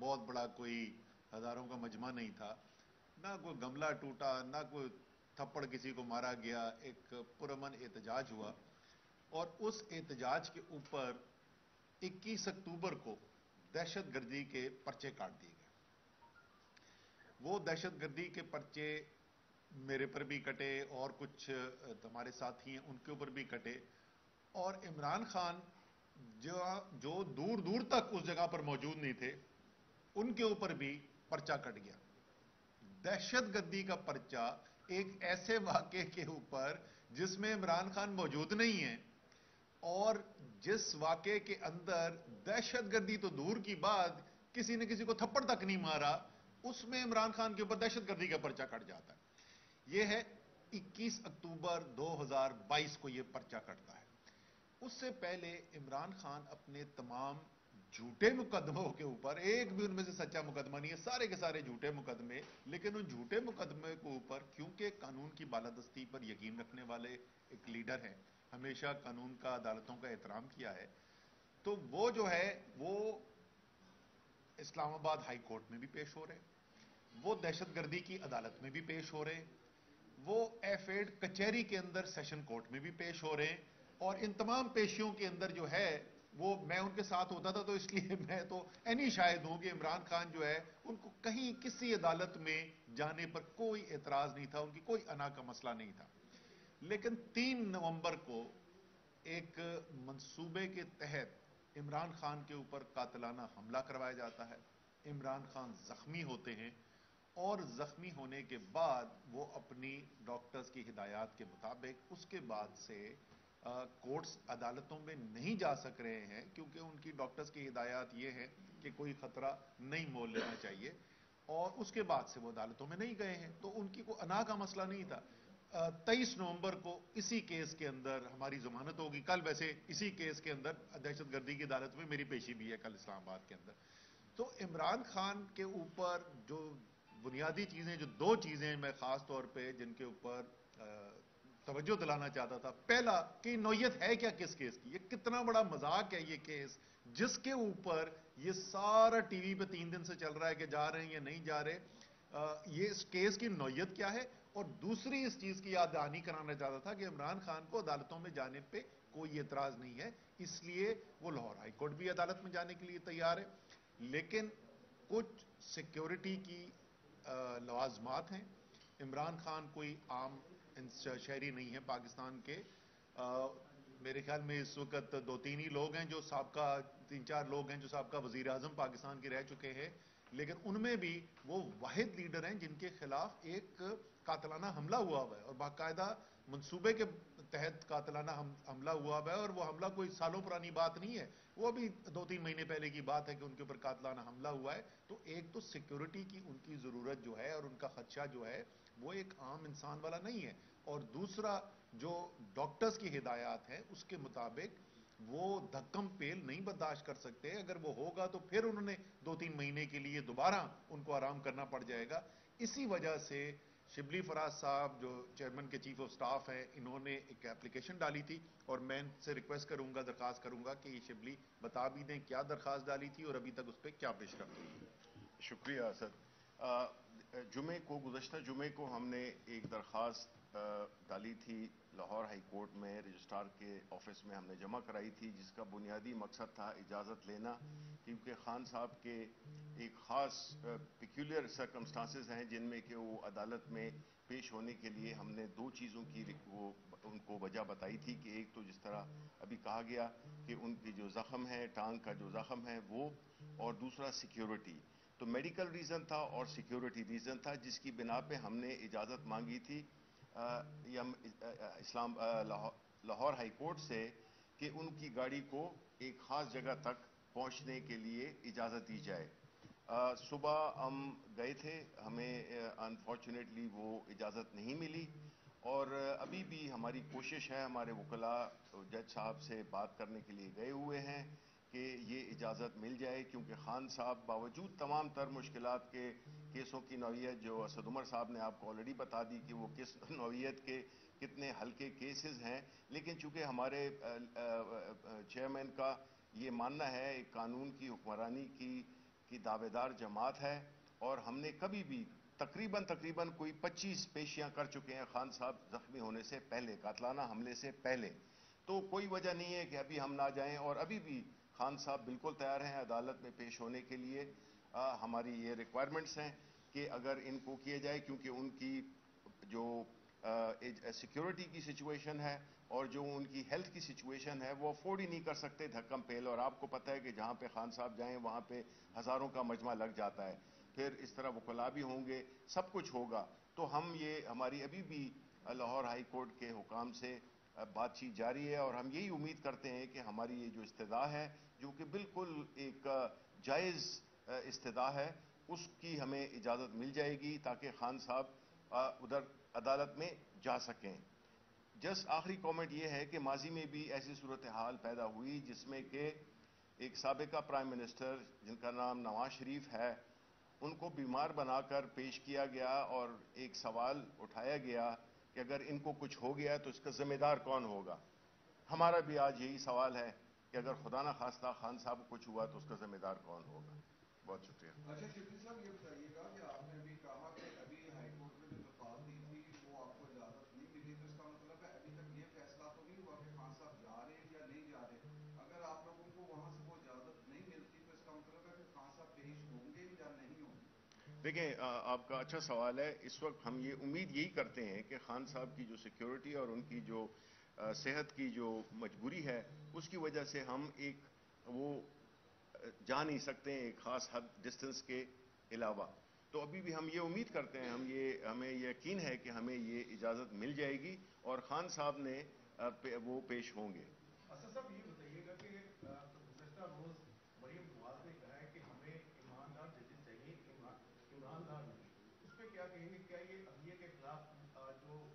بہت بڑا کوئی ہزاروں کا مجمع نہیں تھا، نہ کوئی گملہ ٹوٹا، نہ کوئی تھپڑ کسی کو مارا گیا، ایک پرامن احتجاج ہوا، اور اس احتجاج کے اوپر 21 اکتوبر کو دہشت گردی کے پرچے کاٹ دیے گئے۔ وہ دہشت گردی کے پرچے میرے پر بھی کٹے اور کچھ ہمارے ساتھی ہیں ان کے اوپر بھی کٹے، اور عمران خان جو دور دور تک اس جگہ پر موجود نہیں تھے ان کے اوپر بھی پرچہ کٹ گیا۔ دہشت گردی کا پرچہ ایک ایسے واقعے کے اوپر جس میں عمران خان موجود نہیں ہیں، اور جس واقعے کے اندر دہشت گردی تو دور کی بات، کسی نے کسی کو تھپڑ تک نہیں مارا، اس میں عمران خان کے اوپر دہشت گردی کا پرچہ کٹ جاتا ہے۔ یہ ہے 21 اکتوبر 2022 کو یہ پرچہ کٹتا ہے۔ اس سے پہلے عمران خان اپنے تمام جھوٹے مقدموں کے اوپر، ایک بھی ان میں سے سچا مقدمہ نہیں ہے، سارے کے سارے جھوٹے مقدمے، لیکن ان جھوٹے مقدمے کے اوپر کیونکہ قانون کی بالادستی پر یقین رکھنے والے ایک لیڈر ہیں، ہمیشہ قانون کا، عدالتوں کا احترام کیا ہے، تو وہ جو ہے وہ اسلام آباد ہائی کورٹ میں بھی پیش ہو رہے ہیں، وہ دہشت گردی کی عدالت میں بھی پیش ہو رہے ہیں، وہ ایف ایڈ کچہری کے اندر سیشن کورٹ میں بھی پیش ہو رہے ہیں، اور ان تمام پیشیوں کے اندر جو ہے وہ میں ان کے ساتھ ہوتا تھا، تو اس لیے میں تو اینی شاہد ہوں کہ عمران خان جو ہے ان کو کہیں کسی عدالت میں جانے پر کوئی اعتراض نہیں تھا، ان کی کوئی انا کا مسئلہ نہیں تھا۔ لیکن 3 نومبر کو ایک منصوبے کے تحت عمران خان کے اوپر قاتلانہ حملہ کروایا جاتا ہے، عمران خان زخمی ہوتے ہیں، اور زخمی ہونے کے بعد وہ اپنی ڈاکٹرز کی ہدایات کے مطابق اس کے بعد سے کورٹس عدالتوں میں نہیں جا سک رہے ہیں، کیونکہ ان کی ڈاکٹرز کی ہدایات یہ ہے کہ کوئی خطرہ نہیں مول لینا چاہیے، اور اس کے بعد سے وہ عدالتوں میں نہیں گئے ہیں، تو ان کی کوئی انا کا مسئلہ نہیں تھا۔ 23 نومبر کو اسی کیس کے اندر ہماری ضمانت ہوگی، کل ویسے اسی کیس کے اندر دہشت گردی کی عدالت میں میری پیشی بھی ہے کل اسلام آباد کے اندر۔ تو عمران خان کے اوپر جو بنیادی چیزیں، جو 2 چیزیں میں خاص طور پہ جن کے اوپر توجہ دلانا چاہتا تھا، پہلا کہ نوعیت ہے کیا کس کیس کی، یہ کتنا بڑا مذاق ہے یہ کیس، جس کے اوپر یہ سارا ٹی وی پہ 3 دن سے چل رہا ہے کہ جا رہے ہیں یا نہیں جا رہے، یہ اس کیس کی نوعیت کیا ہے، اور دوسری اس چیز کی یاد دہانی کرانا چاہتا تھا کہ عمران خان کو عدالتوں میں جانے پہ کوئی اعتراض نہیں ہے، اس لیے وہ لاہور ہائی کورٹ بھی عدالت میں جانے کے لیے تیار ہے، لیکن کچھ سیکیورٹی کی لوازمات ہیں۔ عمران خان کوئی عام شہری نہیں ہے پاکستان کے، میرے خیال میں اس وقت 2-3 ہی لوگ ہیں جو سابقہ، 3-4 لوگ ہیں جو سابقہ وزیر اعظم پاکستان کے رہ چکے ہیں، لیکن ان میں بھی وہ واحد لیڈر ہیں جن کے خلاف ایک قاتلانہ حملہ ہوا ہے، اور باقاعدہ منصوبے کے تحت قاتلانہ حملہ ہوا ہے، اور وہ حملہ کوئی سالوں پرانی بات نہیں ہے، وہ ابھی 2-3 مہینے پہلے کی بات ہے کہ ان کے اوپر قاتلانہ حملہ ہوا ہے۔ تو ایک تو سیکیورٹی کی ان کی ضرورت جو ہے اور ان کا خدشہ جو ہے وہ ایک عام انسان والا نہیں ہے، اور دوسرا جو ڈاکٹرز کی ہدایات ہیں اس کے مطابق وہ دھکم پیل نہیں برداشت کر سکتے، اگر وہ ہوگا تو پھر انہوں نے 2-3 مہینے کے لیے دوبارہ ان کو آرام کرنا پڑ جائے گا۔ اسی وجہ سے شبلی فراز صاحب جو چیئرمین کے چیف آف سٹاف ہیں، انہوں نے ایک اپلیکیشن ڈالی تھی، اور میں ان سے ریکویسٹ کروں گا، درخواست کروں گا کہ یہ شبلی بتا بھی دیں کیا درخواست ڈالی تھی اور ابھی تک اس پہ کیا پیش رفت ہوئی۔ شکریہ اسد۔ گزشتہ جمعے کو ہم نے ایک درخواست ڈالی تھی لاہور ہائی کورٹ میں، رجسٹرار کے آفس میں ہم نے جمع کرائی تھی، جس کا بنیادی مقصد تھا اجازت لینا، کیونکہ خان صاحب کے ایک خاص پیکیولر سرکمسٹانسز ہیں جن میں کہ وہ عدالت میں پیش ہونے کے لیے ہم نے 2 چیزوں کی وہ ان کو وجہ بتائی تھی، کہ ایک تو جس طرح ابھی کہا گیا کہ ان کی جو زخم ہے، ٹانگ کا جو زخم ہے وہ، اور دوسرا سیکیورٹی، تو میڈیکل ریزن تھا اور سیکیورٹی ریزن تھا، جس کی بنا پہ ہم نے اجازت مانگی تھی لاہور ہائی کورٹ سے کہ ان کی گاڑی کو ایک خاص جگہ تک پہنچنے کے لیے اجازت دی جائے۔ صبح ہم گئے تھے، ہمیں انفارچونیٹلی وہ اجازت نہیں ملی، اور ابھی بھی ہماری کوشش ہے، ہمارے وکلاء جج صاحب سے بات کرنے کے لیے گئے ہوئے ہیں کہ یہ اجازت مل جائے، کیونکہ خان صاحب باوجود تمام تر مشکلات کے کیسوں کی نوعیت جو اسد عمر صاحب نے آپ کو آلریڈی بتا دی کہ وہ کس نوعیت کے کتنے ہلکے کیسز ہیں، لیکن چونکہ ہمارے چیئرمین کا یہ ماننا ہے ایک قانون کی حکمرانی کی کی دعوے دار جماعت ہے، اور ہم نے کبھی بھی تقریباً کوئی 25 پیشیاں کر چکے ہیں خان صاحب زخمی ہونے سے پہلے، قاتلانہ حملے سے پہلے. تو کوئی وجہ نہیں ہے کہ ابھی ہم نہ جائیں، اور ابھی بھی خان صاحب بالکل تیار ہیں عدالت میں پیش ہونے کے لیے. ہماری یہ ریکوائرمنٹس ہیں کہ اگر ان کو کیے جائے، کیونکہ ان کی جو سیکیورٹی کی سچویشن ہے اور جو ان کی ہیلتھ کی سچویشن ہے، وہ افورڈ ہی نہیں کر سکتے دھکم پیل. اور آپ کو پتہ ہے کہ جہاں پہ خان صاحب جائیں وہاں پہ ہزاروں کا مجمع لگ جاتا ہے، پھر اس طرح وکلاء بھی ہوں گے، سب کچھ ہوگا. تو ہماری ابھی بھی لاہور ہائی کورٹ کے حکام سے بات چیت جاری ہے، اور ہم یہی امید کرتے ہیں کہ ہماری یہ جو استدعا ہے، جو کہ بالکل ایک جائز استدعا ہے، اس کی ہمیں اجازت مل جائے گی تاکہ خان صاحب ادھر عدالت میں جا سکیں. جسٹ آخری کامنٹ یہ ہے کہ ماضی میں بھی ایسی صورتحال پیدا ہوئی جس میں کہ ایک سابقہ پرائم منسٹر جن کا نام نواز شریف ہے، ان کو بیمار بنا کر پیش کیا گیا، اور ایک سوال اٹھایا گیا کہ اگر ان کو کچھ ہو گیا تو اس کا ذمہ دار کون ہوگا. ہمارا بھی آج یہی سوال ہے کہ اگر خدا نہ خواستہ خان صاحب کو کچھ ہوا تو اس کا ذمہ دار کون ہوگا. بہت شکریہ. اچھا شفیع صاحب، یہ بتائیے گا کہ آپ نے ابھی کہا کہ ابھی ہائی کورٹ میں جو درخواست دی تھی وہ آپ کو اجازت نہیں ملی، تو اس کا مطلب ہے ابھی تک یہ فیصلہ تو نہیں ہوا کہ خان صاحب جا رہے ہیں یا نہیں جا رہے. اگر آپ لوگوں کو وہاں سے وہ اجازت نہیں ملتی تو اس کا مطلب ہے کہ خان صاحب پیش ہوں گے یا نہیں ہوں گے؟ دیکھیں، آپ کا اچھا سوال ہے. اس وقت ہم یہ امید یہی کرتے ہیں کہ خان صاحب کی جو سیکیورٹی اور ان کی جو صحت کی جو مجبوری ہے، اس کی وجہ سے ہم وہ جا نہیں سکتے ہیں ایک خاص حد ڈسٹنس کے علاوہ. تو ابھی بھی ہم یہ امید کرتے ہیں، ہمیں یقین ہے کہ ہمیں یہ اجازت مل جائے گی اور خان صاحب نے وہ پیش ہوں گے. اسد صاحب، یہ بتائیے گا کہ گزشتہ روز مریم نواز نے کہا ہے کہ ہمیں ایماندار ججز چاہیے، عمران دار نہیں. اس پہ کیا کہیں گے؟ کیا یہ عدلیہ کے خلاف جو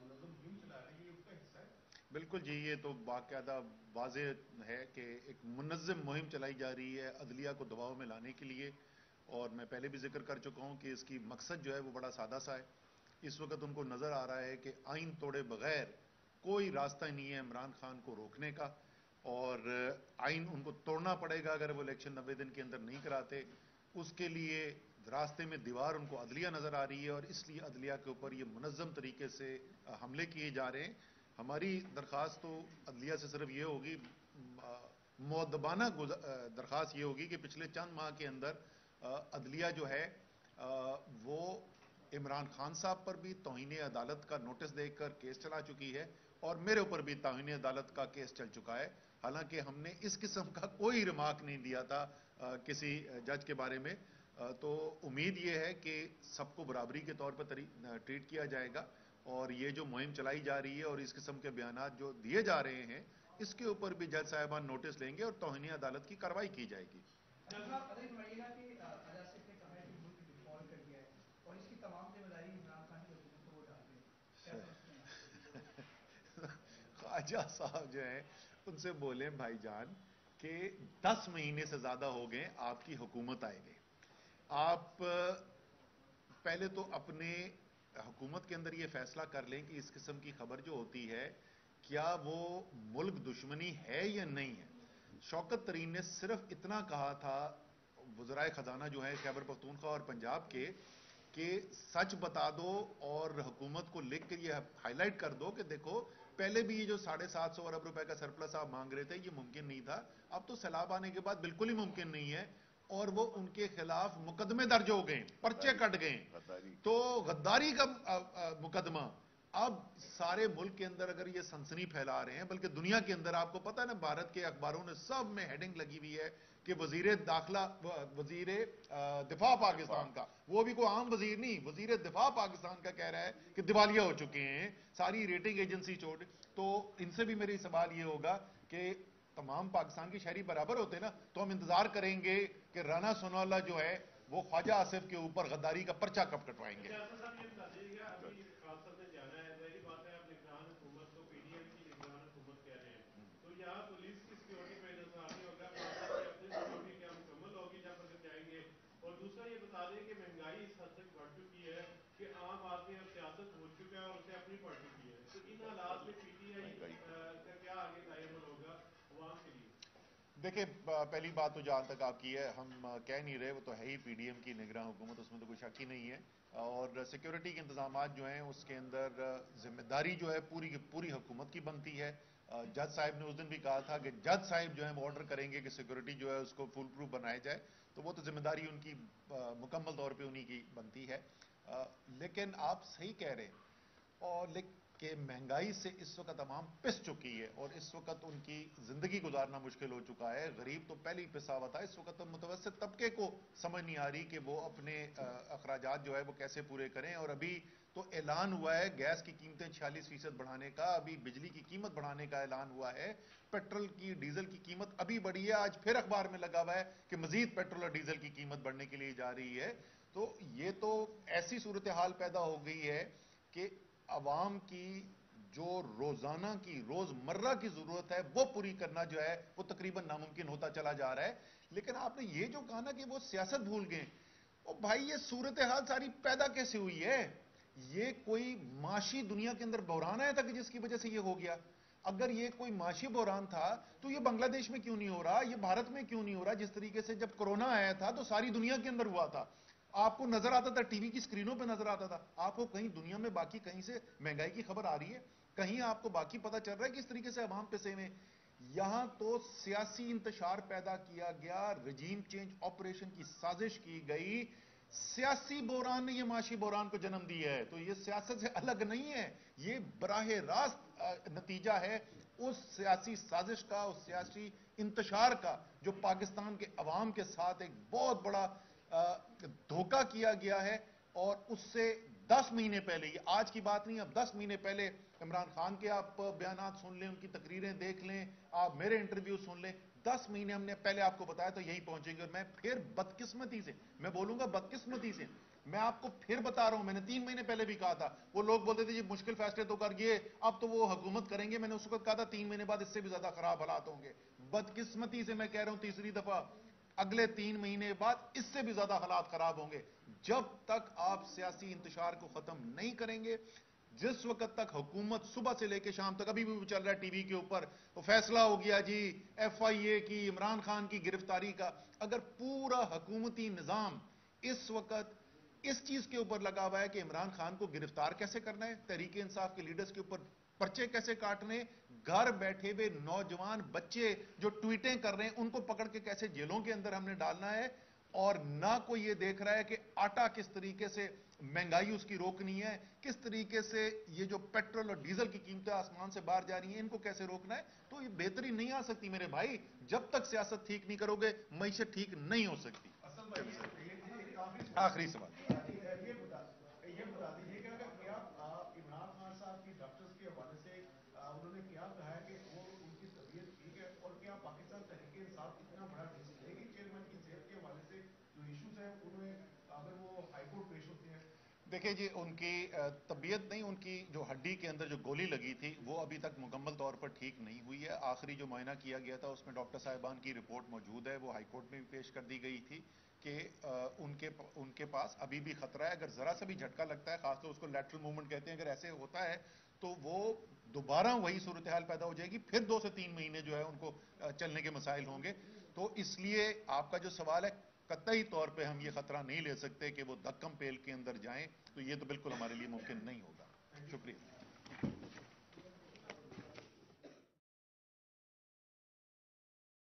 منظم مہم چلا رہی ہے اس کا حصہ ہے؟ بالکل جی، یہ تو باقاعدہ واضح ہے کہ ایک منظم مہم چلائی جا رہی ہے عدلیہ کو دباؤ میں لانے کے لیے. اور میں پہلے بھی ذکر کر چکا ہوں کہ اس کی مقصد جو ہے وہ بڑا سادہ سا ہے. اس وقت ان کو نظر آ رہا ہے کہ آئین توڑے بغیر کوئی راستہ نہیں ہے عمران خان کو روکنے کا، اور آئین ان کو توڑنا پڑے گا اگر وہ الیکشن 90 دن کے اندر نہیں کراتے. اس کے لیے راستے میں دیوار ان کو عدلیہ نظر آ رہی ہے، اور اس لیے عدلیہ کے اوپر یہ منظم طریقے سے حملے کیے جا رہے ہیں. ہماری درخواست تو عدلیہ سے صرف یہ ہوگی، مؤدبانہ درخواست یہ ہوگی کہ پچھلے چند ماہ کے اندر عدلیہ جو ہے وہ عمران خان صاحب پر بھی توہین عدالت کا نوٹس دے کر کیس چلا چکی ہے، اور میرے اوپر بھی توہین عدالت کا کیس چل چکا ہے. حالانکہ ہم نے اس قسم کا کوئی ریمارک نہیں دیا تھا کسی جج کے بارے میں. تو امید یہ ہے کہ سب کو برابری کے طور پر ٹریٹ کیا جائے گا، اور یہ جو مہم چلائی جا رہی ہے اور اس قسم کے بیانات جو دیے جا رہے ہیں اس کے اوپر بھی جج صاحبان نوٹس لیں گے اور توہین عدالت کی کارروائی کی جائے گی. خواجہ صاحب جو ہیں ان سے بولیں بھائی جان کہ 10 مہینے سے زیادہ ہو گئے آپ کی حکومت آئے گئے. آپ پہلے تو اپنے حکومت کے اندر یہ فیصلہ کر لیں کہ اس قسم کی خبر جو ہوتی ہے کیا وہ ملک دشمنی ہے یا نہیں ہے. شوکت ترین نے صرف اتنا کہا تھا وزرائے خزانہ جو ہے خیبر پختونخوا اور پنجاب کے، کہ سچ بتا دو اور حکومت کو لکھ کر یہ ہائی لائٹ کر دو کہ دیکھو پہلے بھی یہ جو 750 ارب روپے کا سرپلس آپ مانگ رہے تھے یہ ممکن نہیں تھا، اب تو سیلاب آنے کے بعد بالکل ہی ممکن نہیں ہے. اور وہ ان کے خلاف مقدمے درج ہو گئے، پرچے کٹ گئے. تو غداری کا مقدمہ اب سارے ملک کے اندر اگر یہ سنسنی پھیلا رہے ہیں، بلکہ دنیا کے اندر آپ کو پتا ہے نا، بھارت کے اخباروں نے سب میں ہیڈنگ لگی ہوئی ہے کہ وزیر دفاع پاکستان کا، وہ بھی کوئی عام وزیر نہیں، وزیر دفاع پاکستان کا کہہ رہا ہے کہ دیوالیہ ہو چکے ہیں ساری ریٹنگ ایجنسی چھوڑ. تو ان سے بھی میری سوال یہ ہوگا کہ تمام پاکستان کے شہری برابر ہوتے نا، تو ہم انتظار کریں گے کہ رانا ثناءاللہ جو ہے وہ خواجہ آصف کے اوپر غداری کا پرچہ کب کٹوائیں گے. اور دوسرا یہ بتا دیں کہ مہنگائی اس حد تک بڑھ چکی ہے کہ عام آدمی اب سیاست بھول چکا ہے اور اسے اپنی پڑ چکی ہے. تو ان حالات میں پی ٹی آئی کا کیا آگے طے عمل ہوگا عوام کے لیے؟ دیکھیں پہلی بات تو جہاں تک آپ کی ہے ہم کہہ نہیں رہے، وہ تو ہے ہی پی ڈی ایم کی نگراں حکومت، اس میں تو کوئی شک ہی نہیں ہے، اور سیکیورٹی کے انتظامات جو ہیں اس کے اندر ذمہ داری جو ہے پوری کی پوری حکومت کی بنتی ہے۔ جج صاحب نے اس دن بھی کہا تھا کہ جج صاحب جو ہے وہ آرڈر کریں گے کہ سیکیورٹی جو ہے اس کو فل پروف بنایا جائے، تو وہ تو ذمہ داری ان کی مکمل طور پہ انہی کی بنتی ہے۔ لیکن آپ صحیح کہہ رہے ہیں، اور کہ مہنگائی سے اس وقت عوام پس چکی ہے، اور اس وقت ان کی زندگی گزارنا مشکل ہو چکا ہے۔ غریب تو پہلے ہی پسا ہوا تھا، اس وقت متوسط طبقے کو سمجھ نہیں آ رہی کہ وہ اپنے اخراجات جو ہے وہ کیسے پورے کریں۔ اور ابھی تو اعلان ہوا ہے گیس کی قیمتیں 46% بڑھانے کا، ابھی بجلی کی قیمت بڑھانے کا اعلان ہوا ہے، پیٹرول کی ڈیزل کی قیمت ابھی بڑھی ہے، آج پھر اخبار میں لگا ہوا ہے کہ مزید پیٹرول اور ڈیزل کی قیمت بڑھنے کے لیے جا رہی ہے۔ تو یہ تو ایسی صورتحال پیدا ہو گئی ہے کہ عوام کی جو روزانہ کی روزمرہ کی ضرورت ہے وہ پوری کرنا جو ہے وہ تقریباً ناممکن ہوتا چلا جا رہا ہے۔ لیکن آپ نے یہ جو کہا نا کہ وہ سیاست بھول گئے، او بھائی یہ صورتحال ساری پیدا کیسے ہوئی ہے؟ یہ کوئی معاشی دنیا کے اندر بحران آیا تھا کہ جس کی وجہ سے یہ ہو گیا؟ اگر یہ کوئی معاشی بحران تھا تو یہ بنگلہ دیش میں کیوں نہیں ہو رہا، یہ بھارت میں کیوں نہیں ہو رہا؟ جس طریقے سے جب کورونا آیا تھا تو ساری دنیا کے اندر ہوا تھا، آپ کو نظر آتا تھا، ٹی وی کی سکرینوں پہ نظر آتا تھا، آپ کو کہیں دنیا میں باقی کہیں سے مہنگائی کی خبر آ رہی ہے؟ کہیں آپ کو باقی پتا چل رہا ہے کہ اس طریقے سے عوام پسے میں؟ یہاں تو سیاسی انتشار پیدا کیا گیا، رجیم چینج آپریشن کی سازش کی گئی، سیاسی بحران نے یہ معاشی بحران کو جنم دیا ہے۔ تو یہ سیاست سے الگ نہیں ہے، یہ براہ راست نتیجہ ہے اس سیاسی سازش کا، اس سیاسی انتشار کا جو پاکستان کے عوام کے ساتھ ایک بہت بڑا دھوکہ کیا گیا ہے۔ اور اس سے 10 مہینے پہلے، یہ آج کی بات نہیں، اب 10 مہینے پہلے عمران خان کے آپ بیانات سن لیں، ان کی تقریریں دیکھ لیں، آپ میرے انٹرویو سن لیں، 10 مہینے ہم نے پہلے آپ کو بتایا تو یہی پہنچیں گے۔ اور میں پھر بدقسمتی سے، میں بولوں گا بدقسمتی سے، میں آپ کو پھر بتا رہا ہوں، میں نے 3 مہینے پہلے بھی کہا تھا، وہ لوگ بولتے تھے یہ مشکل فیصلے تو کر گئے اب تو وہ حکومت کریں گے، میں نے اس وقت کہا تھا 3 مہینے بعد اس سے بھی زیادہ خراب حالات ہوں گے۔ بدقسمتی سے میں کہہ رہا ہوں تیسری دفعہ، اگلے 3 مہینے بعد اس سے بھی زیادہ حالات خراب ہوں گے۔ جب تک آپ سیاسی انتشار کو ختم نہیں کریں گے، جس وقت تک حکومت صبح سے لے کے شام تک، ابھی بھی چل رہا ہے ٹی وی کے اوپر، وہ فیصلہ ہو گیا جی ایف آئی اے کی عمران خان کی گرفتاری کا، اگر پورا حکومتی نظام اس وقت اس چیز کے اوپر لگا ہوا ہے کہ عمران خان کو گرفتار کیسے کرنا ہے، تحریک انصاف کے لیڈرز کے اوپر پرچے کیسے کاٹنے، گھر بیٹھے ہوئے نوجوان بچے جو ٹویٹیں کر رہے ہیں ان کو پکڑ کے کیسے جیلوں کے اندر ہم نے ڈالنا ہے، اور نہ کوئی یہ دیکھ رہا ہے کہ آٹا کس طریقے سے مہنگائی اس کی روکنی ہے، کس طریقے سے یہ جو پیٹرول اور ڈیزل کی قیمتیں آسمان سے باہر جا رہی ہیں ان کو کیسے روکنا ہے، تو یہ بہتری نہیں آ سکتی میرے بھائی، جب تک سیاست ٹھیک نہیں کرو گے معیشت ٹھیک نہیں ہو سکتی۔ آخری سوال یہ بتا دیجیے کہ اگر کیا عمران خان صاحب کی ڈاکٹرز کے حوالے سے انہوں نے کیا کہا ہے کہ وہ ان کی طبیعت ٹھیک ہے، اور کیا پاکستان تحریک انصاف اتنا بڑا رسک لے گی چیئرمین کی صحت کے حوالے سے جو ایشوز ہیں انہیں اگر وہ ہائی کورٹ پیش ہوتے ہیں؟ دیکھیں جی، ان کی طبیعت نہیں، ان کی جو ہڈی کے اندر جو گولی لگی تھی وہ ابھی تک مکمل طور پر ٹھیک نہیں ہوئی ہے۔ آخری جو معائنہ کیا گیا تھا اس میں ڈاکٹر صاحبان کی رپورٹ موجود ہے، وہ ہائی کورٹ میں بھی پیش کر دی گئی تھی کہ ان کے پاس ابھی بھی خطرہ ہے، اگر ذرا سا بھی جھٹکا لگتا ہے، خاص طور اس کو لیٹرل موومنٹ کہتے ہیں، اگر ایسے ہوتا ہے تو وہ دوبارہ وہی صورتحال پیدا ہو جائے گی، پھر 2 سے 3 مہینے جو ہے ان کو چلنے کے مسائل ہوں گے۔ تو اس لیے آپ کا جو سوال ہے، قطعی طور پہ ہم یہ خطرہ نہیں لے سکتے کہ وہ دھکم پیل کے اندر جائیں، تو یہ تو بالکل ہمارے لیے ممکن نہیں ہوگا۔ شکریہ۔